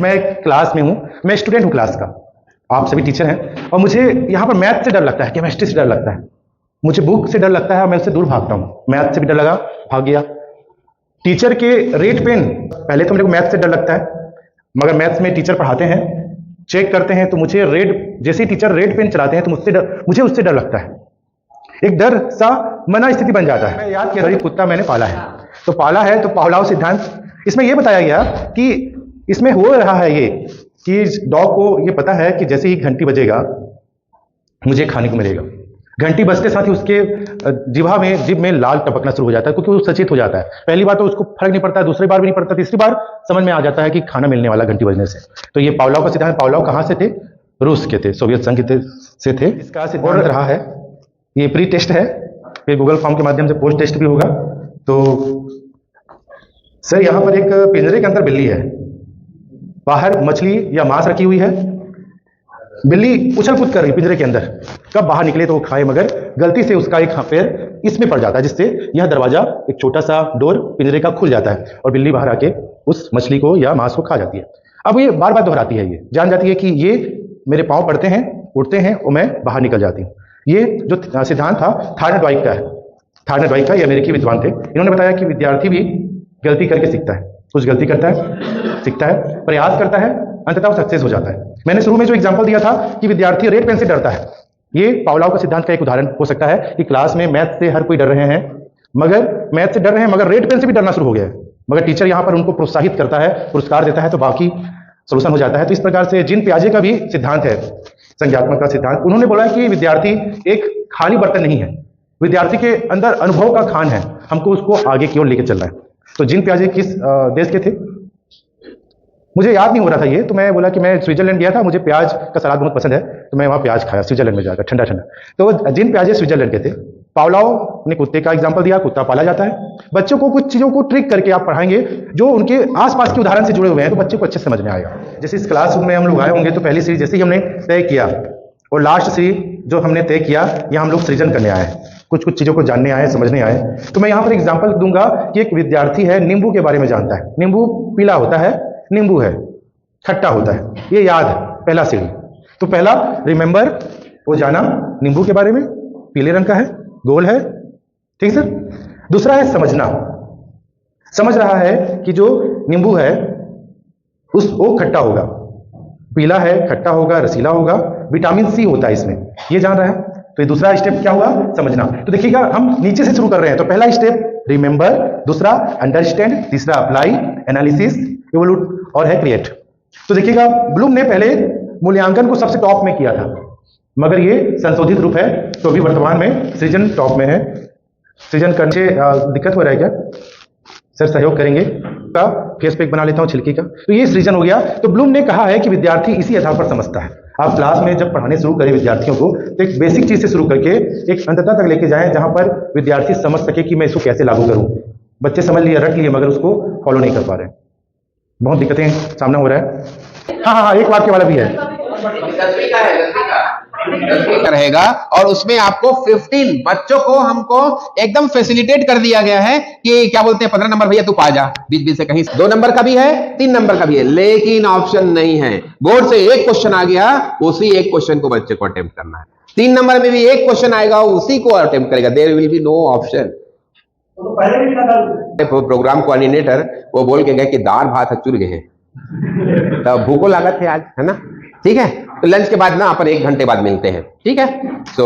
मैं क्लास में हूँ, मैं स्टूडेंट हूँ क्लास का, आप सभी टीचर हैं, और मुझे यहाँ पर मैथ से डर लगता है, केमिस्ट्री से डर लगता है, मुझे बुक से डर लगता है और मैं उससे दूर भागता हूँ। मैथ से भी डर लगा, भाग गया। टीचर के रेड पेन, पहले तो मेरे को मैथ से डर लगता है, मगर मैथ्स में टीचर पढ़ाते हैं, चेक करते हैं तो मुझे जैसे ही टीचर रेड पेन चलाते हैं तो मुझे उससे डर लगता है, एक डर सा मना स्थिति बन जाता है। मैं याद किया, कुत्ता मैंने पाला है, तो पावलाव सिद्धांत, इसमें यह बताया गया कि इसमें हो रहा है ये कि डॉग को ये पता है कि जैसे ही घंटी बजेगा मुझे खाने को मिलेगा। घंटी बजते साथ ही उसके जिभ में लाल टपकना शुरू हो जाता है, क्योंकि वो सचेत हो जाता है। पहली बार तो उसको फर्क नहीं पड़ता, दूसरी बार भी नहीं पड़ता, तीसरी बार समझ में आ जाता है कि खाना मिलने वाला घंटी बजने से। तो ये पावलाव का सिद्धांत, पावलाव कहाँ से थे? रूस के थे, सोवियत संघ से थे। इसका सिद्धांत रहा है, ये प्री टेस्ट है, फिर गूगल फॉर्म के माध्यम से पोस्ट टेस्ट भी होगा। तो सर यहाँ पर एक पिंजरे के अंदर बिल्ली है, बाहर मछली या मांस रखी हुई है, बिल्ली उछल कूद कर रही पिंजरे के अंदर, कब बाहर निकले तो वो खाए, मगर गलती से उसका एक पैर इसमें पड़ जाता है, जिससे यह दरवाजा, एक छोटा सा डोर पिंजरे का खुल जाता है और बिल्ली बाहर आके उस मछली को या मांस को खा जाती है। अब ये बार बार दोहराती है, ये जान जाती है कि ये मेरे पाँव पड़ते हैं, उड़ते हैं और मैं बाहर निकल जाती हूँ। ये जो सिद्धांत था थार्नडाइक का है, थार्नडाइक का, ये अमेरिकी विद्वान थे। इन्होंने बताया कि विद्यार्थी भी गलती करके सीखता है, कुछ गलती करता है, सीखता है, प्रयास करता है, अंततः वो सक्सेस हो जाता है। मैंने शुरू में जो एग्जांपल दिया था कि विद्यार्थी रेड पेन से डरता है, ये पावलाव का सिद्धांत का एक उदाहरण हो सकता है कि क्लास में मैथ से हर कोई डर रहे हैं, मगर रेड पेन से भी डरना शुरू हो गया है, मगर टीचर यहाँ पर उनको प्रोत्साहित करता है, पुरस्कार देता है, तो बाकी सोल्यूशन हो जाता है। तो इस प्रकार से जीन पियाजे का भी सिद्धांत है, संज्ञात्मक का सिद्धांत। उन्होंने बोला कि विद्यार्थी एक खाली बर्तन नहीं है, विद्यार्थी के अंदर अनुभव का खान है, हमको उसको आगे की ओर लेके चलना है। तो जीन पियाजे किस देश के थे मुझे याद नहीं हो रहा था ये, तो मैं बोला कि मैं स्विट्जरलैंड गया था, मुझे प्याज का सलाद बहुत पसंद है, तो मैं वहाँ प्याज खाया स्विट्जरलैंड में जाकर, ठंडा ठंडा। तो जीन पियाजे स्विट्जरलैंड के थे। पावलाव ने कुत्ते का एग्जाम्पल दिया, कुत्ता पाला जाता है। बच्चों को कुछ चीज़ों को ट्रिक करके आप पढ़ाएंगे जो उनके आसपास के उदाहरण से जुड़े हुए हैं, तो बच्चे को अच्छे समझ में आएगा। जैसे इस क्लासरूम में हम लोग आए होंगे, तो पहली सीढ़ी जैसे ही हमने तय किया और लास्ट सीढ़ी जो हमने तय किया, यहाँ हम लोग सृजन करने आए, कुछ चीज़ों को जानने आए, समझने आए। तो मैं यहाँ पर एग्जाम्पल दूंगा कि एक विद्यार्थी है, नींबू के बारे में जानता है, नींबू पीला होता है, नींबू है, खट्टा होता है, ये याद है, पहला सीढ़ी। तो पहला रिमेंबर, वो जाना नींबू के बारे में, पीले रंग का है, गोल है, ठीक सर। दूसरा है समझना, समझ रहा है कि जो नींबू है वो खट्टा होगा, पीला है, खट्टा होगा, रसीला होगा, विटामिन सी होता है इसमें, ये जान रहा है। तो ये दूसरा स्टेप क्या हुआ? समझना। तो देखिएगा हम नीचे से शुरू कर रहे हैं, तो पहला स्टेप रिमेंबर, दूसरा अंडरस्टैंड, तीसरा अप्लाई, एनालिसिस, इवोल्यूट और है क्रिएट। तो देखिएगा ब्लूम ने पहले मूल्यांकन को सबसे टॉप में किया था, मगर ये संशोधित रूप है, तो अभी वर्तमान में सृजन टॉप में है। सृजन करने से दिक्कत हो रहा है क्या सर? सहयोग करेंगे का फेस पैक बना लेता हूँ छिलकी का। तो ये सृजन हो गया। तो ब्लूम ने कहा है कि विद्यार्थी इसी आधार पर समझता है। आप क्लास में जब पढ़ाने शुरू करें विद्यार्थियों को, तो एक बेसिक चीज से शुरू करके एक अंततः तक लेके जाएं, जहां पर विद्यार्थी समझ सके कि मैं इसको कैसे लागू करूं। बच्चे समझ लिए, रट लिए, मगर उसको फॉलो नहीं कर पा रहे, बहुत दिक्कतें सामना हो रहा है। हाँ, एक वाक्य वाला भी है रहेगा, और उसमें आपको 15 बच्चों को हमको एकदम फैसिलिटेट कर दिया गया है कि क्या बोलते हैं, 15 नंबर भैया तू पा जा, बीच बीच से कहीं 2 नंबर का भी है, 3 नंबर का भी है, लेकिन ऑप्शन नहीं है। बोर्ड से एक क्वेश्चन आ गया, उसी एक क्वेश्चन को बच्चे को अटेम्प्ट करना है। 3 नंबर में भी एक क्वेश्चन आएगा, उसी को अटेम्प्ट करेगा, there will be no option. Programme coordinator वो बोल के गए कि दाल भात चुर गए हैं, तो भूखो लागत है आज, है ना? ठीक है, तो लंच के बाद ना अपन 1 घंटे बाद मिलते हैं, ठीक है? तो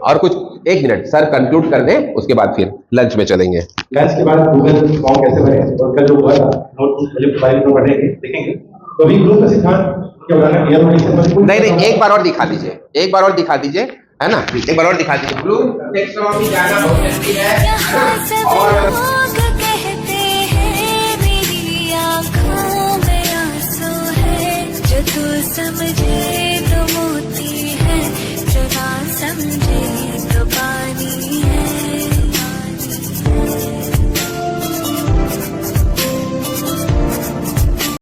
और कुछ 1 मिनट सर कंक्लूड कर दें, उसके बाद फिर लंच में चलेंगे। लंच के बाद गूगल फॉर्म कैसे भरें और कल जो हुआ था नोट फाइल में पढ़ेंगे, देखेंगे। तो अभी ग्रुप का सिद्धांत क्या बताना क्लियर हो गया? नहीं, एक बार और दिखा दीजिए, एक बार और दिखा दीजिए, है ना? एक बार और दिखा दीजिए। ब्लू टेक्सोनॉमी जाना बहुत जरूरी है, और मेरी आंखों में आंसू है जो तू समझे।